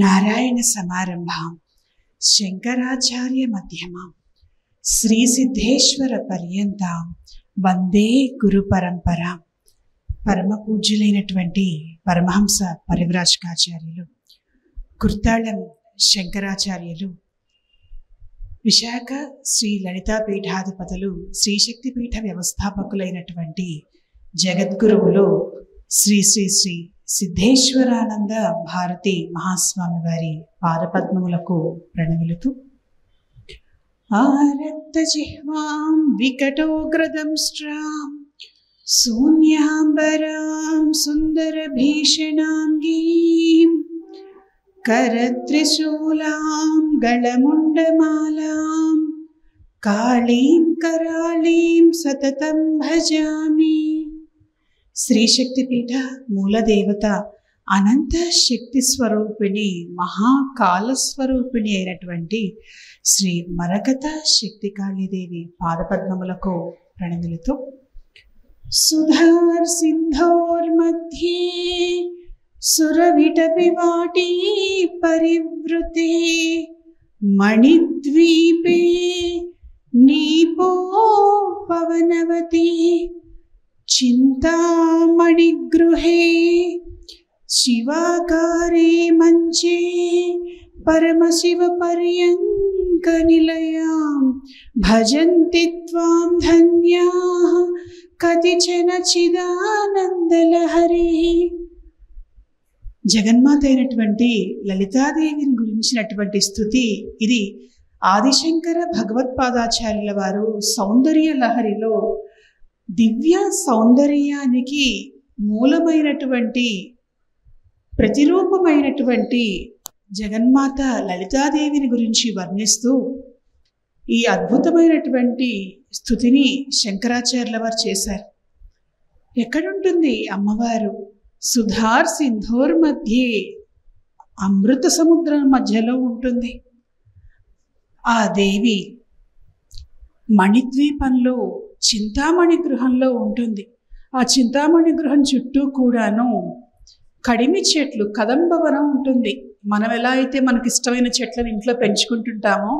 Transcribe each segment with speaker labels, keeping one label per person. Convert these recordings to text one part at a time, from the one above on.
Speaker 1: నారాయణ సమారంభాం శంకరాచార్య మధ్యమాం శ్రీ సిద్ధేశ్వర పర్యంతాం వందే గురు పరంపరా. పరమ పూజ్యులైనటువంటి పరమహంస పరివ్రాజకాచార్యులు కుర్తాళం శంకరాచార్యులు, విశాఖ శ్రీ లలితా పీఠాధిపతులు, శ్రీశక్తిపీఠ వ్యవస్థాపకులైనటువంటి జగద్గురువులు శ్రీ శ్రీ శ్రీ సిద్ధేశ్వరానంద భారతి మహాస్వామి వారి పాదపద్మములకు ప్రణమిలుతూ, ఆరక్త జిహ్వాం వికటోగ్రదంష్ట్రాం శూన్యాంబరాం సుందర భీషణాంగీం కరత్రిశూలాం గళముండమాలాం కాళీం కరాళీం సతతం భజామి. శ్రీశక్తిపీఠ మూలదేవత అనంత శక్తి స్వరూపిణి, మహాకాలస్వరూపిణి అయినటువంటి శ్రీ మరకత శక్తి కాళీదేవి పాదపద్మములకు ప్రణమిలుతూ, సుధార్ సింధోర్మధ్యే సురవిటపివాటీ పరివృతే మణిద్వీపే నీపో పవనవతి చింతామణిగృహే శివాకారే మంచే పరమశివ పర్యంక నిలయాం భజంతి త్వాం ధన్యాః కతిచన చిదానందలహరి. జగన్మాత అయినటువంటి లలితాదేవిని గురించినటువంటి స్తుతి ఇది. ఆదిశంకర భగవత్పాదాచార్యుల వారు సౌందర్య లహరిలో దివ్య సౌందర్యానికి మూలమైనటువంటి ప్రతిరూపమైనటువంటి జగన్మాత లలితాదేవిని గురించి వర్ణిస్తూ ఈ అద్భుతమైనటువంటి స్తుతిని శంకరాచార్యుల వారు చేశారు. ఎక్కడుంటుంది అమ్మవారు? సుధార్ సింధోర్ మధ్యే, అమృత సముద్రం మధ్యలో ఉంటుంది ఆ దేవి. మణిద్వీపంలో చింతామణి గృహంలో ఉంటుంది. ఆ చింతామణి గృహం చుట్టూ కూడాను కడిమి చెట్లు, కదంబవనం ఉంటుంది. మనం ఎలా అయితే మనకి ఇష్టమైన చెట్లను ఇంట్లో పెంచుకుంటుంటామో,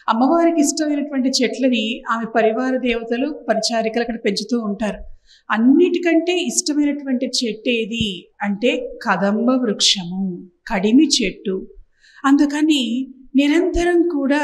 Speaker 1: అమ్మవారికి ఇష్టమైనటువంటి చెట్లని ఆమె పరివార దేవతలు, పరిచారికలు అక్కడ పెంచుతూ ఉంటారు. అన్నిటికంటే ఇష్టమైనటువంటి చెట్టు ఏది అంటే కదంబ వృక్షము, కడిమి చెట్టు. అందుకని నిరంతరం కూడా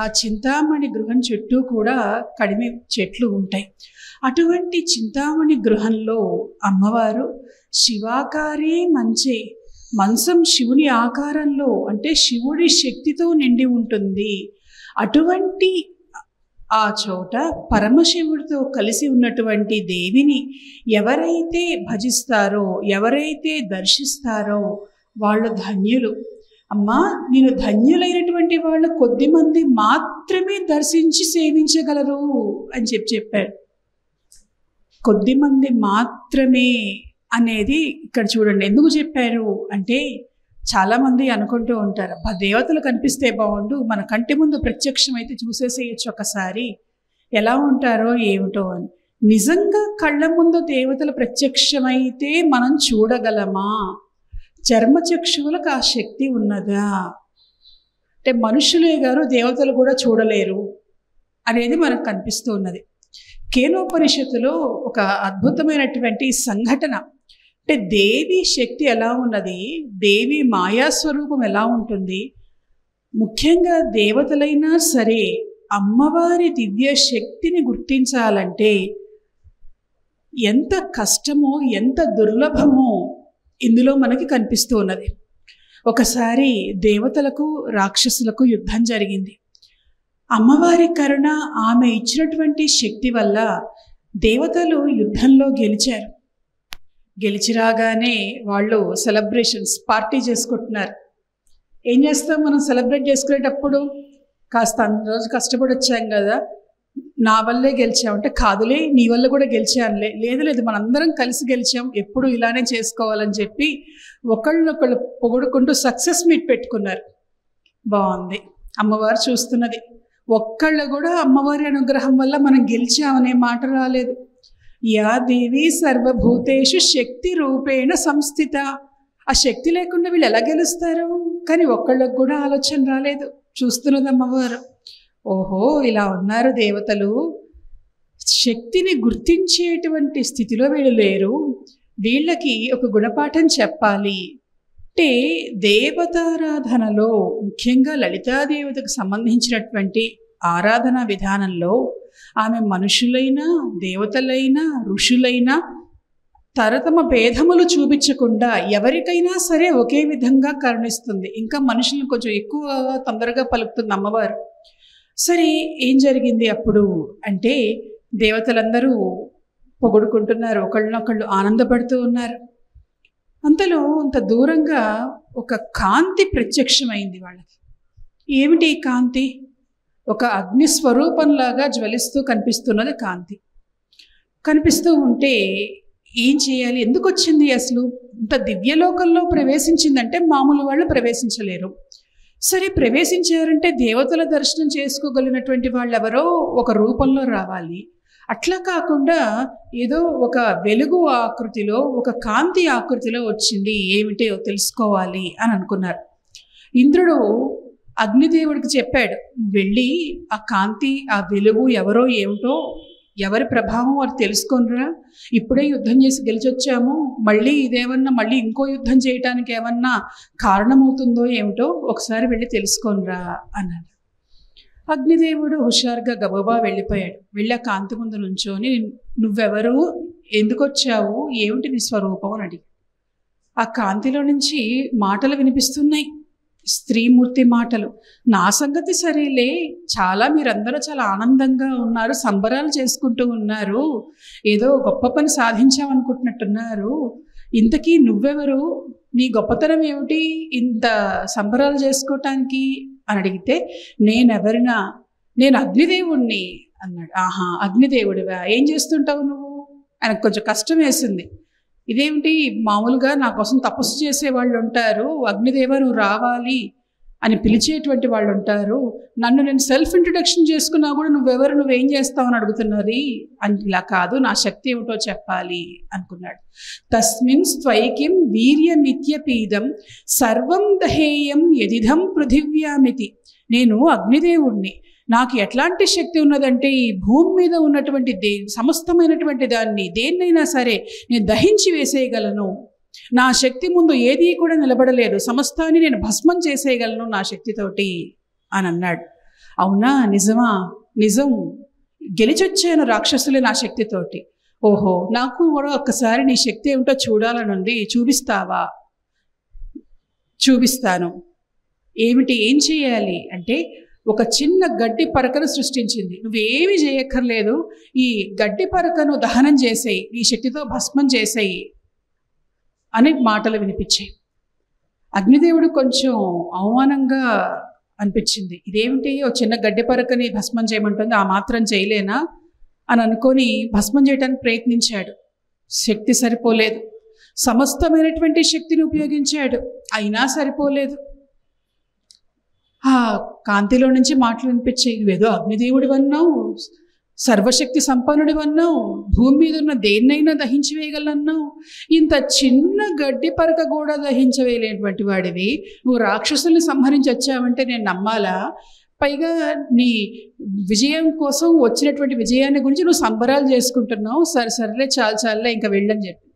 Speaker 1: ఆ చింతామణి గృహం చుట్టూ కూడా కడిమి చెట్లు ఉంటాయి. అటువంటి చింతామణి గృహంలో అమ్మవారు శివాకారే మంచే, మంచం శివుని ఆకారంలో అంటే శివుడి శక్తితో నిండి ఉంటుంది. అటువంటి ఆ చోట పరమశివుడితో కలిసి ఉన్నటువంటి దేవిని ఎవరైతే భజిస్తారో, ఎవరైతే దర్శిస్తారో వాళ్ళు ధన్యులు. అమ్మా, నేను ధన్యులైనటువంటి వాళ్ళు కొద్దిమంది మాత్రమే దర్శించి సేవించగలరు అని చెప్పారు. కొద్దిమంది మాత్రమే అనేది ఇక్కడ చూడండి. ఎందుకు చెప్పారు అంటే, చాలామంది అనుకుంటూ ఉంటారు, అబ్బా దేవతలు కనిపిస్తే బాగుండు, మన కంటి ముందు ప్రత్యక్షం అయితే చూసేసేయచ్చు ఒకసారి, ఎలా ఉంటారో ఏమిటో అని. నిజంగా కళ్ళ ముందు దేవతలు ప్రత్యక్షమైతే మనం చూడగలమా? చర్మచక్షువులకు ఆ శక్తి ఉన్నదా అంటే మనుషులే గారు దేవతలు కూడా చూడలేరు అనేది మనకు కనిపిస్తూ ఉన్నది. కేనోపనిషత్తులో ఒక అద్భుతమైనటువంటి సంఘటన అంటే దేవి శక్తి ఎలా ఉన్నది, దేవి మాయాస్వరూపం ఎలా ఉంటుంది. ముఖ్యంగా దేవతలైనా సరే అమ్మవారి దివ్య శక్తిని గుర్తించాలంటే ఎంత కష్టమో, ఎంత దుర్లభమో ఇందులో మనకి కనిపిస్తూ ఉన్నది. ఒకసారి దేవతలకు రాక్షసులకు యుద్ధం జరిగింది. అమ్మవారి కరుణ, ఆమె ఇచ్చినటువంటి శక్తి వల్ల దేవతలు యుద్ధంలో గెలిచారు. గెలిచి రాగానే వాళ్ళు సెలబ్రేషన్స్, పార్టీ చేసుకుంటున్నారు. ఏం చేస్తాం మనం సెలబ్రేట్ చేసుకునేటప్పుడు? కాస్త రోజు కష్టపడి వచ్చాం కదా, నా వల్లే గెలిచాం అంటే, కాదులే నీ వల్ల కూడా గెలిచానులే, లేదు మనందరం కలిసి గెలిచాం, ఎప్పుడు ఇలానే చేసుకోవాలని చెప్పి ఒకళ్ళొకళ్ళు పొగుడుకుంటూ సక్సెస్ మీట్ పెట్టుకున్నారు. బాగుంది, అమ్మవారు చూస్తున్నది. ఒక్కళ్ళు కూడా అమ్మవారి అనుగ్రహం వల్ల మనం గెలిచామనే మాట రాలేదు. యా దేవి సర్వభూతేషు శక్తి రూపేణ సంస్థిత. ఆ శక్తి లేకుండా వీళ్ళు ఎలా గెలుస్తారు? కానీ ఒక్కళ్ళకు కూడా ఆలోచన రాలేదు. చూస్తున్నది అమ్మవారు. ఓహో, ఇలా ఉన్నారు దేవతలు, శక్తిని గుర్తించేటువంటి స్థితిలో వీళ్ళు లేరు, వీళ్ళకి ఒక గుణపాఠం చెప్పాలి అంటే దేవతారాధనలో ముఖ్యంగా లలితాదేవతకు సంబంధించినటువంటి ఆరాధనా విధానంలో ఆమె మనుషులైనా దేవతలైనా ఋషులైనా తరతమ భేదములు చూపించకుండా ఎవరికైనా సరే ఒకే విధంగా కరుణిస్తుంది. ఇంకా మనుషులను కొంచెం ఎక్కువ తొందరగా పలుకుతుంది అమ్మవారు. సరే, ఏం జరిగింది అప్పుడు అంటే దేవతలందరూ పొగుడుకుంటున్నారు, ఒకళ్ళనొకళ్ళు ఆనందపడుతూ ఉన్నారు. అంతలో అంత దూరంగా ఒక కాంతి ప్రత్యక్షమైంది వాళ్ళకి. ఏమిటి ఈ కాంతి? ఒక అగ్ని స్వరూపంలాగా జ్వలిస్తూ కనిపిస్తున్నది కాంతి. కనిపిస్తూ ఉంటే ఏం చేయాలి, ఎందుకు వచ్చింది అసలు? ఇంత దివ్యలోకంలో ప్రవేశించిందంటే మామూలు వాళ్ళు ప్రవేశించలేరు. సరే, ప్రవేశించారంటే దేవతల దర్శనం చేసుకోగలిగినటువంటి వాళ్ళు ఎవరో ఒక రూపంలో రావాలి. అట్లా కాకుండా ఏదో ఒక వెలుగు ఆకృతిలో, ఒక కాంతి ఆకృతిలో వచ్చింది, ఏమిటో తెలుసుకోవాలి అని అనుకున్నారు. ఇంద్రుడు అగ్నిదేవుడికి చెప్పాడు, వెళ్ళి ఆ కాంతి ఆ వెలుగు ఎవరో ఏమిటో, ఎవరి ప్రభావం వారు తెలుసుకొనిరా, ఇప్పుడే యుద్ధం చేసి గెలిచొచ్చాము, మళ్ళీ ఇదేమన్నా మళ్ళీ ఇంకో యుద్ధం చేయటానికి ఏమన్నా కారణమవుతుందో ఏమిటో ఒకసారి వెళ్ళి తెలుసుకొనిరా అన్నాడు. అగ్నిదేవుడు హుషారుగా గబగబా వెళ్ళిపోయాడు. వెళ్ళి ఆ కాంతి ముందు నుంచొని, నువ్వెవరు, ఎందుకు వచ్చావు, ఏమిటి నీ స్వరూపం అని అడిగి. ఆ కాంతిలో నుంచి మాటలు వినిపిస్తున్నాయి, స్త్రీమూర్తి మాటలు. నా సంగతి సరేలే, మీరందరూ చాలా ఆనందంగా ఉన్నారు, సంబరాలు చేసుకుంటూ ఉన్నారు, ఏదో గొప్ప పని సాధించామనుకుంటున్నట్టున్నారు. ఇంతకీ నువ్వెవరు, నీ గొప్పతనం ఏమిటి ఇంత సంబరాలు చేసుకోవటానికి అని అడిగితే, నేనెవరినా, నేను అగ్నిదేవుణ్ణి అన్నాడు. ఆహా, అగ్నిదేవుడివా, ఏం చేస్తుంటావు నువ్వు? ఆయనకు కొంచెం కష్టం వేసింది. ఇదేమిటి, మామూలుగా నా కోసం తపస్సు చేసేవాళ్ళు ఉంటారు, అగ్నిదేవ నువ్వు రావాలి అని పిలిచేటువంటి వాళ్ళు ఉంటారు, నన్ను నేను సెల్ఫ్ ఇంట్రొడక్షన్ చేసుకున్నా కూడా నువ్వెవరు, నువ్వేం చేస్తావు అని అడుగుతున్నది అని. ఇలా కాదు, నా శక్తి ఏమిటో చెప్పాలి అనుకున్నాడు. తస్మిన్ స్వైకిం వీర్యమిత్యపీదం సర్వం దహేయం యదిదం పృథివ్యామితి. నేను అగ్నిదేవుణ్ణి, నాకు ఎట్లాంటి శక్తి ఉన్నదంటే ఈ భూమి మీద ఉన్నటువంటి సమస్తమైనటువంటి దాన్ని దేన్నైనా సరే నేను దహించి వేసేయగలను. నా శక్తి ముందు ఏదీ కూడా నిలబడలేదు, సమస్తాన్ని నేను భస్మం చేసేయగలను నా శక్తితోటి అని అన్నాడు. అవునా, నిజమా? నిజం, గెలిచొచ్చాను రాక్షసులే నా శక్తితోటి. ఓహో, నాకు కూడా ఒక్కసారి నీ శక్తి ఏమిటో చూడాలనుంది, చూపిస్తావా? చూపిస్తాను. ఏమిటి, ఏం చేయాలి అంటే, ఒక చిన్న గడ్డి పరకను సృష్టించింది. నువ్వేమి చేయక్కర్లేదు, ఈ గడ్డి పరకను దహనం చేసేయి, నీ శక్తితో భస్మం చేసేయి అని మాటలు వినిపించాయి. అగ్నిదేవుడు కొంచెం అవమానంగా అనిపించింది. ఇదేమిటి, ఓ చిన్న గడ్డి పరకని భస్మం చేయమంటుంది, ఆ మాత్రం చేయలేనా అని అనుకొని భస్మం చేయడానికి ప్రయత్నించాడు. శక్తి సరిపోలేదు. సమస్తమైనటువంటి శక్తిని ఉపయోగించాడు, అయినా సరిపోలేదు. ఆ కాంతిలో నుంచి మాటలు వినిపించాయి. నువ్వేదో అగ్నిదేవుడివన్నావు, సర్వశక్తి సంపన్నుడివన్నావు, భూమి మీద ఉన్న దేన్నైనా దహించివేయగలన్నావు, ఇంత చిన్న గడ్డి పరక కూడా దహించవేయలేనటువంటి వాడివి నువ్వు రాక్షసుల్ని సంహరించి వచ్చావంటే నేను నమ్మాలా? పైగా నీ విజయం కోసం వచ్చినటువంటి విజయాన్ని గురించి నువ్వు సంబరాలు చేసుకుంటున్నావు, సరేలే చాలే ఇంకా వెళ్ళని చెప్పి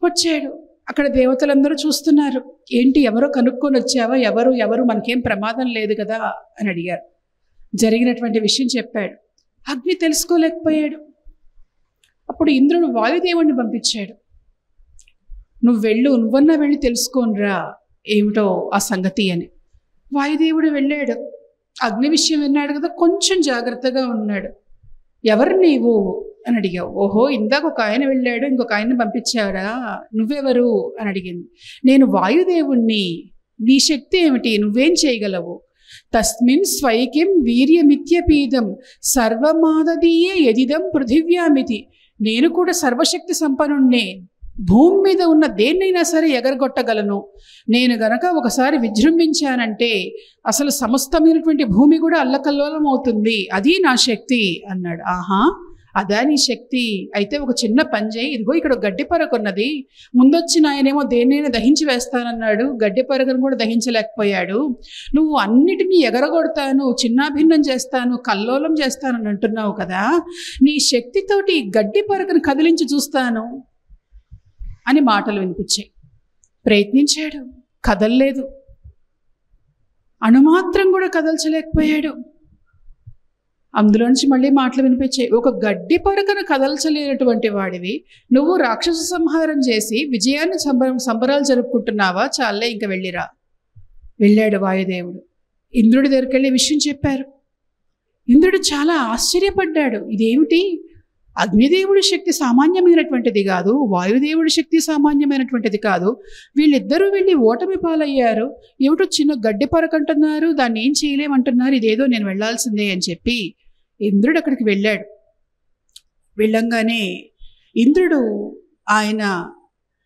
Speaker 1: వచ్చాడు. అక్కడ దేవతలందరూ చూస్తున్నారు. ఏంటి, ఎవరో కనుక్కొని వచ్చావా, ఎవరు మనకేం ప్రమాదం లేదు కదా అని అడిగారు. జరిగినటువంటి విషయం చెప్పాడు. అగ్ని తెలుసుకోలేకపోయాడు. అప్పుడు ఇంద్రుడు వాయుదేవుడిని పంపించాడు. నువ్వన్నా వెళ్ళి తెలుసుకోనరా ఏమిటో ఆ సంగతి అని. వాయుదేవుడు వెళ్ళాడు. అగ్ని విషయం విన్నాడు కదా, కొంచెం జాగ్రత్తగా ఉన్నాడు. ఎవరు నీవు అని అడిగావు. ఓహో, ఇందాక ఒక ఆయన వెళ్ళాడు, ఇంకొక ఆయన్ని పంపించాడా, నువ్వెవరు అని అడిగింది. నేను వాయుదేవుణ్ణి, నీ శక్తి ఏమిటి, నువ్వేం చేయగలవు? తస్మిన్ స్వైకిం వీర్యమిత్యపీదం సర్వమాదదీయే యదిదం పృథివ్యామితి. నేను కూడా సర్వశక్తి సంపన్నుణ్ణే, భూమి మీద ఉన్న దేన్నైనా సరే ఎగరగొట్టగలను. నేను గనక ఒకసారి విజృంభించానంటే అసలు సమస్తమైనటువంటి భూమి కూడా అల్లకల్లోలం అవుతుంది, అది నా శక్తి అన్నాడు. ఆహా, అదా నీ శక్తి? అయితే ఒక చిన్న పని చేయి, ఇదిగో ఇక్కడ గడ్డి పరకున్నది, ముందొచ్చిన ఆయనేమో దేన్నైనా దహించి వేస్తానన్నాడు, గడ్డి పరకను కూడా దహించలేకపోయాడు. నువ్వు అన్నిటినీ ఎగరగొడతాను, చిన్నాభిన్నం చేస్తాను, కల్లోలం చేస్తానని అంటున్నావు కదా, నీ శక్తితోటి గడ్డి పరకను కదిలించి చూస్తాను అని మాటలు వినిపించాయి. ప్రయత్నించాడు, కదల్లేదు, అణుమాత్రం కూడా కదల్చలేకపోయాడు. అందులోంచి మళ్ళీ మాటలు వినిపించాయి. ఒక గడ్డి పరకను కదల్చలేనటువంటి వాడివి నువ్వు రాక్షస సంహారం చేసి విజయాన్ని సంబరాలు జరుపుకుంటున్నావా? చాలే, ఇంక వెళ్ళిరా. వెళ్ళాడు వాయుదేవుడు. ఇంద్రుడి దగ్గరికి వెళ్ళి విషయం చెప్పారు. ఇంద్రుడు చాలా ఆశ్చర్యపడ్డాడు. ఇదేమిటి? అగ్నిదేవుడి శక్తి సామాన్యమైనటువంటిది కాదు, వాయుదేవుడి శక్తి సామాన్యమైనటువంటిది కాదు. వీళ్ళిద్దరూ వెళ్ళి ఓటమి పాలయ్యారు. ఏమిటో చిన్న గడ్డి పరకంటున్నారు, దాన్ని ఏం చేయలేమంటున్నారు, ఇదేదో నేను వెళ్లాల్సిందే అని చెప్పి ఇంద్రుడు అక్కడికి వెళ్ళాడు. వెళ్ళంగానే ఇంద్రుడు ఆయన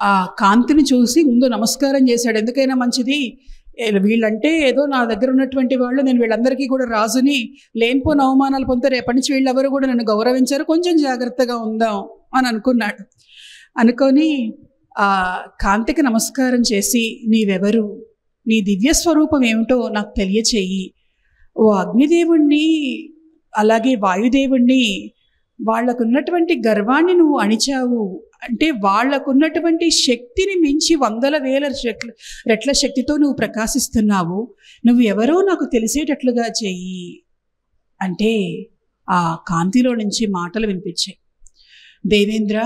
Speaker 1: ఆ కాంతిని చూసి ముందు నమస్కారం చేశాడు. ఎందుకైనా మంచిది, వీళ్ళంటే ఏదో నా దగ్గర ఉన్నటువంటి వాళ్ళు, నేను వీళ్ళందరికీ కూడా రాజుని, లేనిపోని అవమానాలు పొందుతా, రేపటి నుంచి వీళ్ళెవరు కూడా నన్ను గౌరవించారు, కొంచెం జాగ్రత్తగా ఉందాం అని అనుకున్నాడు. అనుకొని ఆ కాంతికి నమస్కారం చేసి, నీవెవరు, నీ దివ్య స్వరూపం ఏమిటో నాకు తెలియచేయి. ఓ అగ్నిదేవుణ్ణి అలాగే వాయుదేవుణ్ణి వాళ్ళకున్నటువంటి గర్వాన్ని నువ్వు అణిచావు అంటే, వాళ్లకున్నటువంటి శక్తిని మించి 100,000 రెట్ల శక్తితో నువ్వు ప్రకాశిస్తున్నావు. నువ్వు ఎవరో నాకు తెలిసేటట్లుగా చెయ్యి అంటే ఆ కాంతిలో నుంచి మాటలు వినిపించాయి. దేవేంద్ర,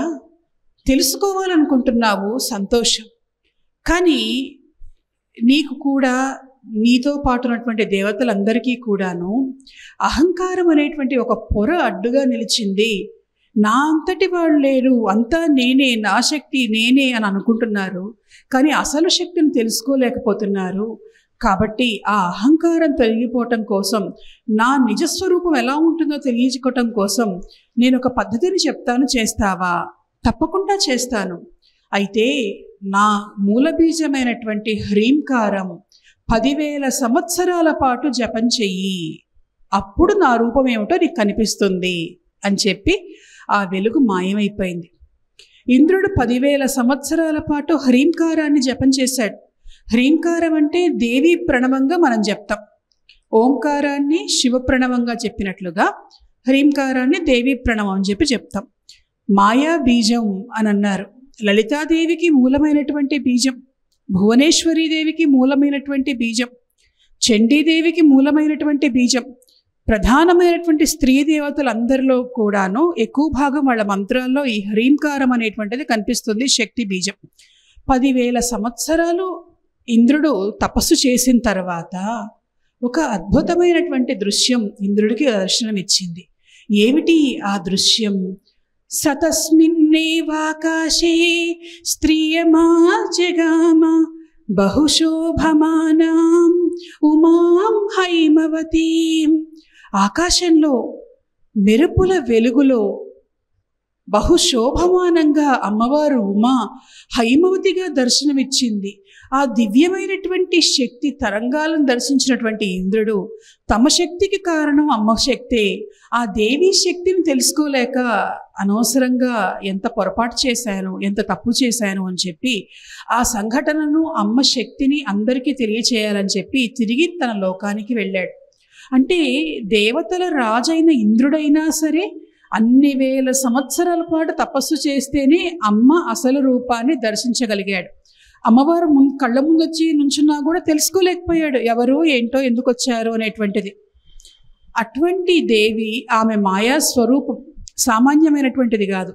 Speaker 1: తెలుసుకోవాలనుకుంటున్నావు, సంతోషం. కానీ నీకు కూడా, నీతో పాటు ఉన్నటువంటి దేవతలందరికీ కూడాను అహంకారం అనేటువంటి ఒక పొర అడ్డుగా నిలిచింది. నా అంతటి వాళ్ళు లేరు, అంతా నేనే, నా శక్తి నేనే అని అనుకుంటున్నారు. కానీ అసలు శక్తిని తెలుసుకోలేకపోతున్నారు. కాబట్టి ఆ అహంకారం తొలగిపోవటం కోసం, నా నిజస్వరూపం ఎలా ఉంటుందో తెలియజేయటం కోసం నేను ఒక పద్ధతిని చెప్తాను, చేస్తావా? తప్పకుండా చేస్తాను. అయితే నా మూలబీజమైనటువంటి హ్రీంకారం 10,000 సంవత్సరాల పాటు జపం చెయ్యి, అప్పుడు నా రూపం ఏమిటో నీకు కనిపిస్తుంది అని చెప్పి ఆ వెలుగు మాయమైపోయింది. ఇంద్రుడు 10,000 సంవత్సరాల పాటు హ్రీంకారాన్ని జపం చేశాడు. హ్రీంకారం అంటే దేవీ ప్రణవంగా మనం చెప్తాం. ఓంకారాన్ని శివ ప్రణవంగా చెప్పినట్లుగా హ్రీంకారాన్ని దేవీ ప్రణవం అని చెప్పి చెప్తాం. మాయా బీజం అని అన్నారు. లలితాదేవికి మూలమైనటువంటి బీజం, భువనేశ్వరీదేవికి మూలమైనటువంటి బీజం, చండీదేవికి మూలమైనటువంటి బీజం, ప్రధానమైనటువంటి స్త్రీ దేవతలందరిలో కూడాను ఎక్కువ భాగం వాళ్ళ మంత్రాల్లో ఈ హ్రీంకారం అనేటువంటిది కనిపిస్తుంది, శక్తి బీజం. 10,000 సంవత్సరాలు ఇంద్రుడు తపస్సు చేసిన తర్వాత ఒక అద్భుతమైనటువంటి దృశ్యం ఇంద్రుడికి దర్శనమిచ్చింది. ఏమిటి ఆ దృశ్యం? సతస్మిన్నేవాకాశే స్త్రియమాజగామ బహుశోభమానాం ఉమాం హైమవతీం. ఆకాశంలో మెరుపుల వెలుగులో బహుశోభమానంగా అమ్మవారు ఉమా హైమవతిగా దర్శనమిచ్చింది. ఆ దివ్యమైనటువంటి శక్తి తరంగాలను దర్శించినటువంటి ఇంద్రుడు తమ శక్తికి కారణం అమ్మ శక్తే, ఆ దేవీ శక్తిని తెలుసుకోలేక అనవసరంగా ఎంత పొరపాటు చేశాను, ఎంత తప్పు చేశాను అని చెప్పి ఆ సంఘటనను, అమ్మ శక్తిని అందరికీ తెలియచేయాలని చెప్పి తిరిగి తన లోకానికి వెళ్ళాడు. అంటే దేవతల రాజైన ఇంద్రుడైనా సరే అన్ని వేల సంవత్సరాల పాటు తపస్సు చేస్తేనే అమ్మ అసలు రూపాన్ని దర్శించగలిగాడు. అమ్మవారు కళ్ళ ముందు వచ్చి నుంచున్నా కూడా తెలుసుకోలేకపోయాడు ఎవరు, ఏంటో, ఎందుకు వచ్చారు అనేటువంటిది. అటువంటి దేవి, ఆమె మాయా స్వరూపం సామాన్యమైనటువంటిది కాదు.